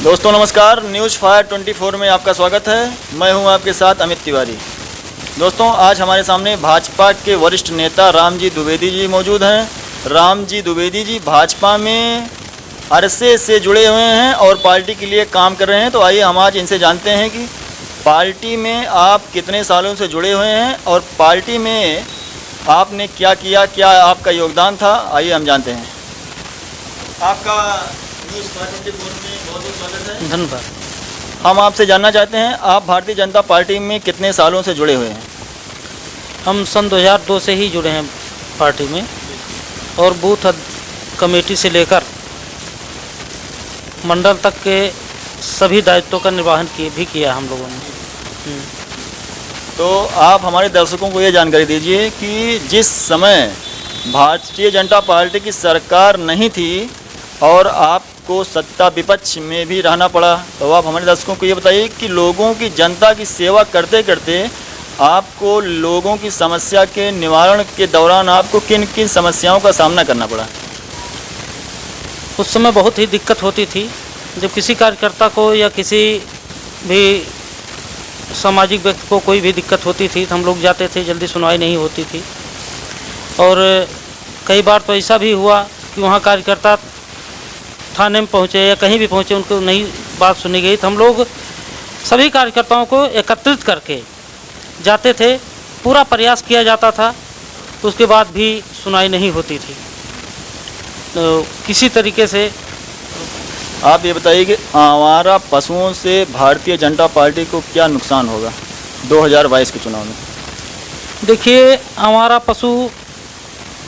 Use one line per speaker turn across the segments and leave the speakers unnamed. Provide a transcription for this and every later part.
दोस्तों नमस्कार, news fire 24 में आपका स्वागत है। मैं हूं आपके साथ अमित तिवारी। दोस्तों आज हमारे सामने भाजपा के वरिष्ठ नेता रामजी द्विवेदी जी मौजूद हैं। रामजी द्विवेदी जी भाजपा में अरसे से जुड़े हुए हैं और पार्टी के लिए काम कर रहे हैं। तो आइए हम आज इनसे जानते हैं कि पार्टी में आप कितने सालों से जुड़े हुए हैं और पार्टी में आपने क्या किया, क्या आपका योगदान था। आइए हम जानते हैं। आपका न्यूज़ फायर 24 में बहुत बहुत स्वागत है।
धन्यवाद।
हम आपसे जानना चाहते हैं, आप भारतीय जनता पार्टी में कितने सालों से जुड़े हुए हैं?
हम सन 2002 से ही जुड़े हैं पार्टी में और बूथ कमेटी से लेकर मंडल तक के सभी दायित्वों का निर्वहन किया हम लोगों ने।
तो आप हमारे दर्शकों को ये जानकारी दीजिए कि जिस समय भारतीय जनता पार्टी की सरकार नहीं थी और आपको सत्ता विपक्ष में भी रहना पड़ा, तो आप हमारे दर्शकों को ये बताइए कि लोगों की, जनता की सेवा करते करते आपको लोगों की समस्या के निवारण के दौरान आपको किन किन समस्याओं का सामना करना पड़ा?
उस समय बहुत ही दिक्कत होती थी। जब किसी कार्यकर्ता को या किसी भी सामाजिक व्यक्ति को कोई भी दिक्कत होती थी तो हम लोग जाते थे, जल्दी सुनवाई नहीं होती थी। और कई बार तो ऐसा भी हुआ कि वहाँ कार्यकर्ता थाने में पहुँचे या कहीं भी पहुँचे, उनको नहीं बात सुनी गई तो हम लोग सभी कार्यकर्ताओं को एकत्रित करके जाते थे, पूरा प्रयास किया जाता था, तो उसके बाद भी सुनवाई नहीं होती थी। तो किसी तरीके से
आप ये बताइए कि आवारा पशुओं से भारतीय जनता पार्टी को क्या नुकसान होगा 2022 के चुनाव में?
देखिए, हमारा पशु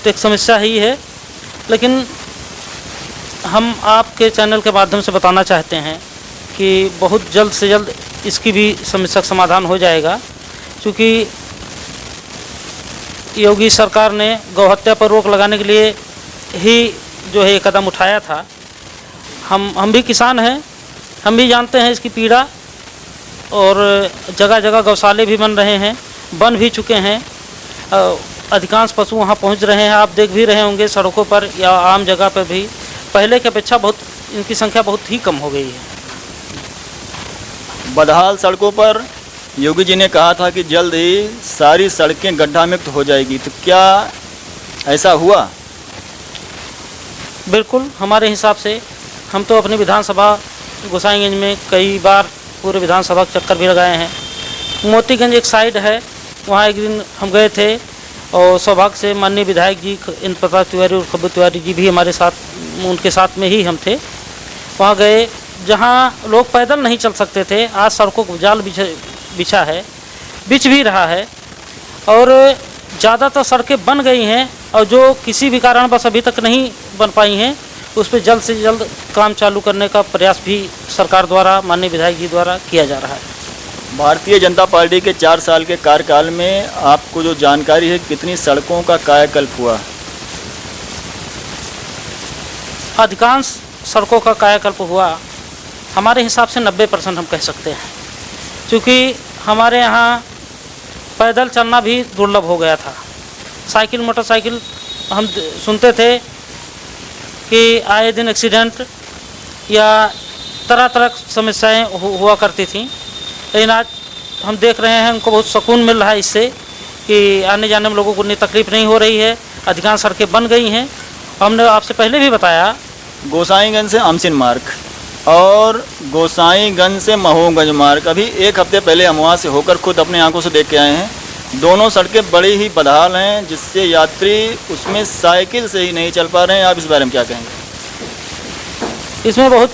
तो एक समस्या ही है, लेकिन हम आपके चैनल के माध्यम से बताना चाहते हैं कि बहुत जल्द से जल्द इसकी भी समस्या का समाधान हो जाएगा। क्योंकि योगी सरकार ने गौहत्या पर रोक लगाने के लिए ही जो है ये कदम उठाया था। हम भी किसान हैं, हम भी जानते हैं इसकी पीड़ा, और जगह जगह गौशाले भी बन रहे हैं, बन भी चुके हैं। अधिकांश पशु वहाँ पहुँच रहे हैं, आप देख भी रहे होंगे सड़कों पर या आम जगह पर भी। पहले की अपेक्षा बहुत इनकी संख्या बहुत ही कम हो गई है।
बदहाल सड़कों पर योगी जी ने कहा था कि जल्द ही सारी सड़कें गड्ढा मुक्त हो जाएगी, तो क्या ऐसा हुआ?
बिल्कुल, हमारे हिसाब से हम तो अपनी विधानसभा गोसाईगंज में कई बार पूरे विधानसभा के चक्कर भी लगाए हैं। मोतीगंज एक साइड है, वहाँ एक दिन हम गए थे और सौभाग्य से माननीय विधायक जी इंद्र प्रताप तिवारी और खब्बू तिवारी जी भी हमारे साथ, उनके साथ में ही हम थे। वहाँ गए जहाँ लोग पैदल नहीं चल सकते थे, आज सड़कों को जाल बिछा है, बिछ भी रहा है, और ज़्यादातर सड़कें बन गई हैं, और जो किसी भी कारणवश अभी तक नहीं बन पाई हैं उस पर जल्द से जल्द काम चालू करने का प्रयास भी सरकार द्वारा, माननीय विधायक जी द्वारा किया जा रहा है।
भारतीय जनता पार्टी के 4 साल के कार्यकाल में आपको जो जानकारी है, कितनी सड़कों का कायाकल्प हुआ?
अधिकांश सड़कों का कायाकल्प हुआ, हमारे हिसाब से 90% हम कह सकते हैं। क्योंकि हमारे यहाँ पैदल चलना भी दुर्लभ हो गया था। साइकिल, मोटरसाइकिल, हम सुनते थे कि आए दिन एक्सीडेंट या तरह तरह की समस्याएं हुआ करती थीं। लेकिन आज हम देख रहे हैं, उनको बहुत सुकून मिल रहा है इससे कि आने जाने में लोगों को उतनी तकलीफ नहीं हो रही है। अधिकांश सड़कें बन गई हैं। हमने आपसे पहले भी बताया,
गोसाईगंज से अमसिन मार्ग और गोसाईगंज से महोगंज मार्ग, अभी एक हफ्ते पहले हम वहाँ से होकर खुद अपने आंखों से देख के आए हैं। दोनों सड़कें बड़ी ही बदहाल हैं, जिससे यात्री उसमें साइकिल से ही नहीं चल पा रहे हैं। आप इस बारे में क्या कहेंगे?
इसमें बहुत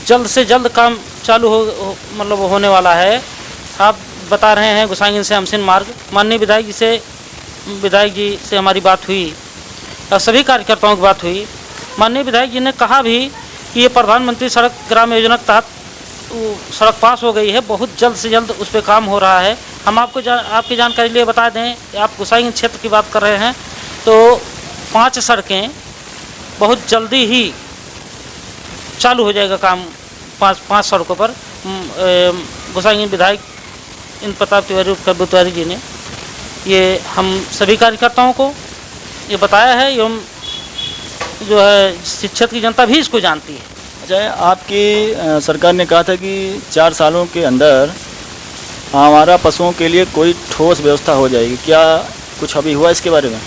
जल्द से जल्द काम चालू मतलब होने वाला है। आप बता रहे हैं गोसाईगंज से अमसिन मार्ग, माननीय विधायक जी से हमारी बात हुई और सभी कार्यकर्ताओं की बात हुई। माननीय विधायक जी ने कहा भी कि ये प्रधानमंत्री सड़क ग्राम योजना के तहत सड़क पास हो गई है, बहुत जल्द से जल्द उस पर काम हो रहा है। हम आपको आपकी जानकारी लिए बता दें, आप गोसाईगंज क्षेत्र की बात कर रहे हैं, तो 5 सड़कें बहुत जल्दी ही चालू हो जाएगा काम। 5 सड़कों पर गोसाईगंज विधायक इंद्र प्रताप तिवारी और खब्बू तिवारी जी ने ये हम सभी कार्यकर्ताओं को ये बताया है। एवं जो है शिक्षित की जनता भी इसको जानती है।
अच्छा, आपकी सरकार ने कहा था कि 4 सालों के अंदर हमारा पशुओं के लिए कोई ठोस व्यवस्था हो जाएगी, क्या कुछ अभी हुआ इसके बारे में?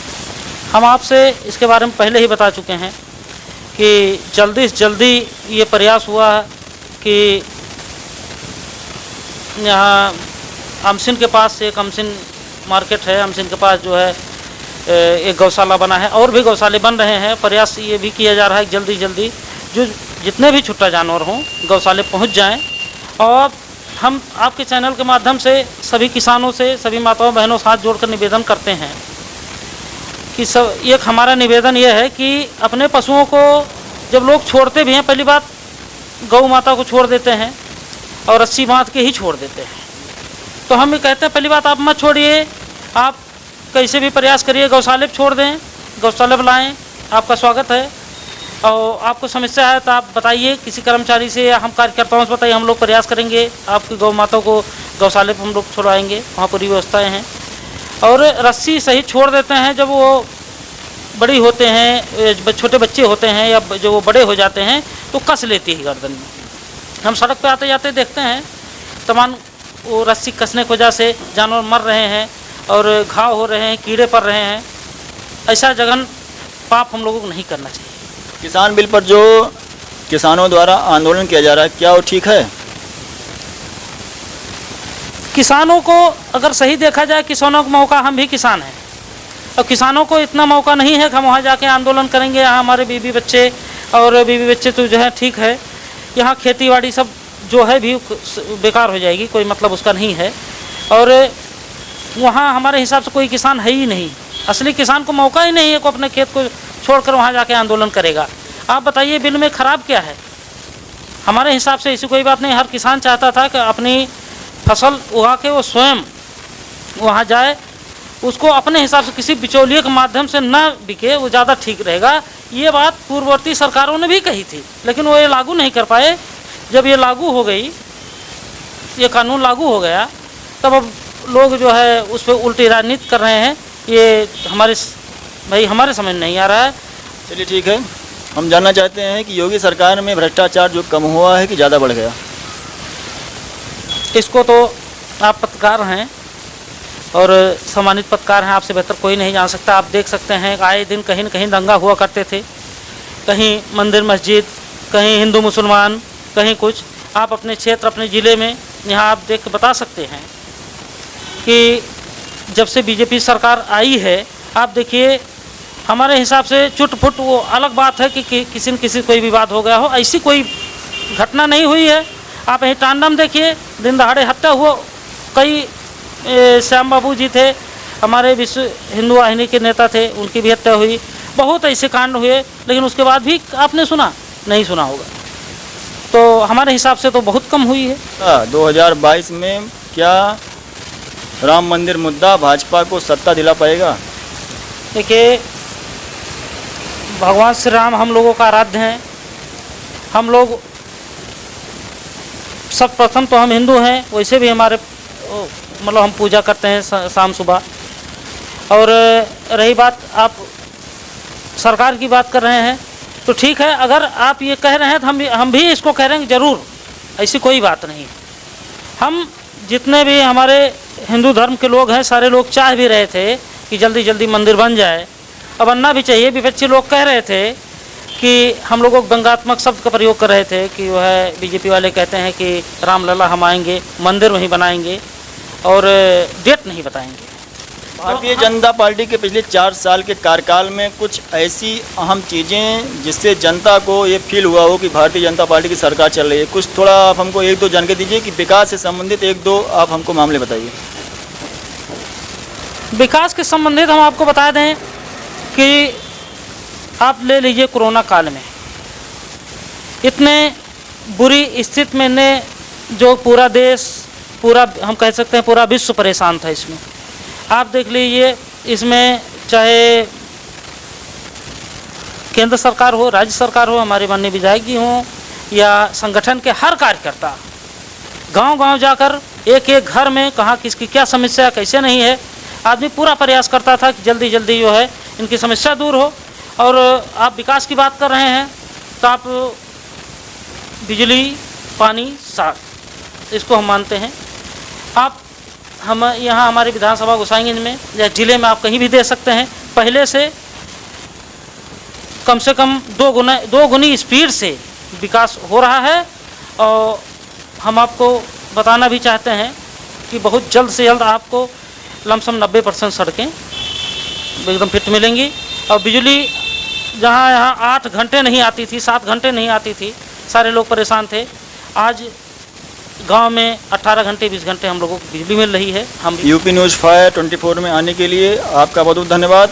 हम आपसे इसके बारे में पहले ही बता चुके हैं कि जल्दी से जल्दी ये प्रयास हुआ कि यहाँ अमसिन के पास एक अमसिन मार्केट है, अमसिन के पास जो है एक गौशाला बना है, और भी गौशाले बन रहे हैं। प्रयास ये भी किया जा रहा है कि जल्दी जल्दी जो जितने भी छुट्टा जानवर हों गौशाले पहुंच जाएं। और हम आपके चैनल के माध्यम से सभी किसानों से, सभी माताओं बहनों से हाथ जोड़कर निवेदन करते हैं कि सब एक हमारा निवेदन ये है कि अपने पशुओं को जब लोग छोड़ते भी हैं, पहली बात गौ माता को छोड़ देते हैं और रस्सी बांध के ही छोड़ देते हैं। तो हम ये कहते हैं पहली बात आप मत छोड़िए, आप कैसे भी प्रयास करिए, गौशाले पर छोड़ दें, गौशाले पर लाएँ, आपका स्वागत है। और आपको समस्या है तो आप बताइए किसी कर्मचारी से या हम कार्यकर्ताओं से बताइए, हम लोग प्रयास करेंगे आपकी गौ माता को गौशाले पर हम लोग छुड़वाएंगे, वहाँ पूरी व्यवस्थाएँ हैं। और रस्सी सही छोड़ देते हैं जब वो बड़ी होते हैं, छोटे बच्चे होते हैं या जो वो बड़े हो जाते हैं तो कस लेती है गर्दन में। हम सड़क पे आते जाते देखते हैं तमाम वो रस्सी कसने की वजह से जानवर मर रहे हैं और घाव हो रहे हैं, कीड़े पड़ रहे हैं। ऐसा जघन पाप हम लोगों को नहीं करना चाहिए।
किसान बिल पर जो किसानों द्वारा आंदोलन किया जा रहा है, क्या वो ठीक है?
किसानों को अगर सही देखा जाए, किसानों को मौका, हम भी किसान हैं और किसानों को इतना मौका नहीं है कि हम वहाँ जाके आंदोलन करेंगे। यहाँ हमारे बीवी बच्चे और बीवी बच्चे तो जो है ठीक है, यहाँ खेती बाड़ी सब जो है भी बेकार हो जाएगी, कोई मतलब उसका नहीं है। और वहाँ हमारे हिसाब से कोई किसान है ही नहीं, असली किसान को मौका ही नहीं है को अपने खेत को छोड़कर वहाँ जाके आंदोलन करेगा। आप बताइए बिल में ख़राब क्या है? हमारे हिसाब से ऐसी कोई बात नहीं। हर किसान चाहता था कि अपनी फसल उगा के वो स्वयं वहाँ जाए, उसको अपने हिसाब से किसी बिचौलिए के माध्यम से न बिके, वो ज़्यादा ठीक रहेगा। ये बात पूर्ववर्ती सरकारों ने भी कही थी, लेकिन वो ये लागू नहीं कर पाए। जब ये लागू हो गई, ये कानून लागू हो गया, तब अब लोग जो है उस पर उल्टी राजनीति कर रहे हैं। ये हमारे समझ नहीं आ रहा है।
चलिए ठीक है, हम जानना चाहते हैं कि योगी सरकार में भ्रष्टाचार जो कम हुआ है कि ज़्यादा बढ़ गया?
इसको तो आप पत्रकार हैं और सम्मानित पत्रकार हैं, आपसे बेहतर कोई नहीं जान सकता। आप देख सकते हैं आए दिन कहीं न कहीं दंगा हुआ करते थे, कहीं मंदिर मस्जिद, कहीं हिंदू मुसलमान, कहीं कुछ। आप अपने क्षेत्र, अपने ज़िले में यहाँ आप देख के बता सकते हैं कि जब से बीजेपी सरकार आई है, आप देखिए हमारे हिसाब से चुट-पुट, वो अलग बात है कि किसी न किसी कोई विवाद हो गया हो, ऐसी कोई घटना नहीं हुई है। आप यहीं टांडम देखिए, दिन दहाड़े हत्या हुआ। कई श्याम बाबू जी थे, हमारे विश्व हिंदू वाहिनी के नेता थे, उनकी भी हत्या हुई। बहुत ऐसे कांड हुए, लेकिन उसके बाद भी आपने सुना नहीं सुना होगा। तो हमारे हिसाब से तो बहुत कम हुई है।
2022 में क्या राम मंदिर मुद्दा भाजपा को सत्ता दिला पाएगा?
देखिए, भगवान श्री राम हम लोगों का आराध्य हैं। हम लोग सब प्रथम तो हम हिंदू हैं, वैसे भी हमारे मतलब हम पूजा करते हैं शाम सुबह। और रही बात, आप सरकार की बात कर रहे हैं तो ठीक है, अगर आप ये कह रहे हैं तो हम भी इसको कह रहे हैं जरूर, ऐसी कोई बात नहीं। हम जितने भी हमारे हिंदू धर्म के लोग हैं, सारे लोग चाह भी रहे थे कि जल्दी जल्दी मंदिर बन जाए, अब बनना भी चाहिए। विपक्षी लोग कह रहे थे कि हम लोगों को व्यंग्यात्मक शब्द का प्रयोग कर रहे थे कि वह है, बीजेपी वाले कहते हैं कि रामलला हम आएंगे, मंदिर वहीं बनाएंगे और डेट नहीं बताएंगे।
भारतीय जनता पार्टी के पिछले 4 साल के कार्यकाल में कुछ ऐसी अहम चीज़ें जिससे जनता को ये फील हुआ हो कि भारतीय जनता पार्टी की सरकार चल रही है, कुछ थोड़ा आप हमको 1-2 जानकारी दीजिए कि विकास से संबंधित 1-2 आप हमको मामले बताइए।
विकास के संबंधित हम आपको बता दें कि आप ले लीजिए कोरोना काल में इतने बुरी स्थिति में ने जो पूरा देश, पूरा हम कह सकते हैं पूरा विश्व परेशान था। इसमें आप देख लीजिए, इसमें चाहे केंद्र सरकार हो, राज्य सरकार हो, हमारे माननीय विधायक जी हों या संगठन के हर कार्यकर्ता गांव-गांव जाकर एक एक घर में कहाँ किसकी क्या समस्या कैसे नहीं है, आदमी पूरा प्रयास करता था कि जल्दी जल्दी जो है इनकी समस्या दूर हो। और आप विकास की बात कर रहे हैं तो आप बिजली, पानी, सड़क, इसको हम मानते हैं। आप हम यहाँ हमारे विधानसभा गोसाईगंज में या ज़िले में आप कहीं भी दे सकते हैं, पहले से कम दो गुनी स्पीड से विकास हो रहा है। और हम आपको बताना भी चाहते हैं कि बहुत जल्द से जल्द आपको लमसम 90% सड़कें एकदम फिट मिलेंगी। और बिजली जहाँ यहाँ 8 घंटे नहीं आती थी, 7 घंटे नहीं आती थी, सारे लोग परेशान थे, आज गांव में 18 घंटे 20 घंटे हम लोगों को बिजली मिल रही है। हम
यूपी न्यूज़ 5 24 में आने के लिए आपका बहुत बहुत धन्यवाद।